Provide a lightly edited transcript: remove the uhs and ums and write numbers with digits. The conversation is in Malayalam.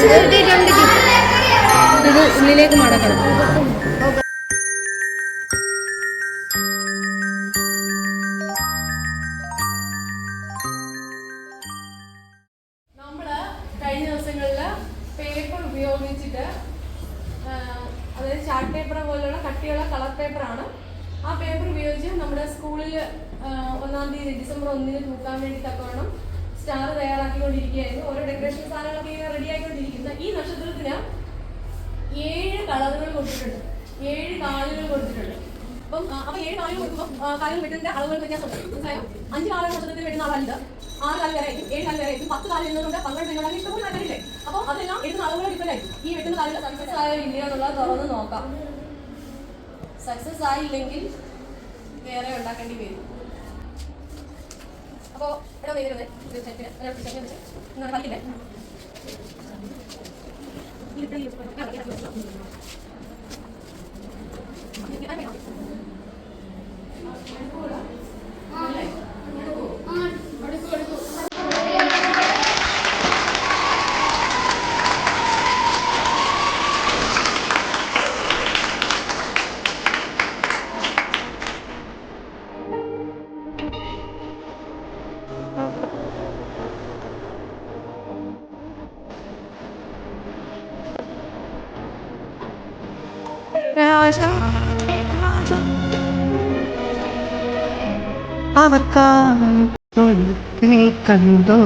ഇത് ഉള്ളിലേക്ക് മടക്കണം. നമ്മള് കഴിഞ്ഞ ദിവസങ്ങളിൽ പേപ്പർ ഉപയോഗിച്ചിട്ട്, അതായത് ചാർട്ട് പേപ്പർ പോലുള്ള കട്ടിയുള്ള കളർ പേപ്പറാണ്, ആ പേപ്പർ ഉപയോഗിച്ച് നമ്മുടെ സ്കൂളിൽ 1-ാം തീയതി ഡിസംബർ 1-ന് തൂക്കാൻ വേണ്ടി തക്കവണ്ണം സ്റ്റാർ തയ്യാറാക്കിക്കൊണ്ടിരിക്കുകയായിരുന്നു. ഓരോ ഡെക്കറേഷൻ സാധനങ്ങളൊക്കെ റെഡി ആയിക്കൊണ്ടിരിക്കുന്ന ഈ നക്ഷത്രത്തിന് 7 കളറുകൾ കൊടുത്തിട്ടുണ്ട്, 7 കാലുകൾ കൊടുത്തിട്ടുണ്ട്. അപ്പം 7 കാലുകൾ കൊടുക്കുമ്പോൾ കാലുകൾ വെട്ടുന്ന അളവുകൾ വ്യത്യാസമുണ്ട്. മനസ്സിലായോ? 5 കാലുകൾ നക്ഷത്രത്തിൽ വെട്ടുന്ന ആളല്ല, 6 കാല് വരെ ആയിരിക്കും, 7 കാല് വരെ ആയിരിക്കും, 10 കാല് എന്നതുകൊണ്ട് 12 നിങ്ങളാണ് ഇഷ്ടംപോലെ കണ്ടില്ലേ? അപ്പോൾ അതെല്ലാം എടുക്കുന്ന അളവുകൾ ഡിഫറെന്റ് ആയിരിക്കും. ഈ വെട്ടുന്ന കാലുകൾ സക്സസ് ആയോ ഇല്ലയോ എന്നുള്ളത് തുറന്ന് നോക്കാം. സക്സസ് ആയില്ലെങ്കിൽ വേറെ ഉണ്ടാക്കേണ്ടി വരും. അപ്പോൾ ഇവിടെ വരുന്നത് കളിക്കില്ലേ? അവക്കാ കണ്ടോ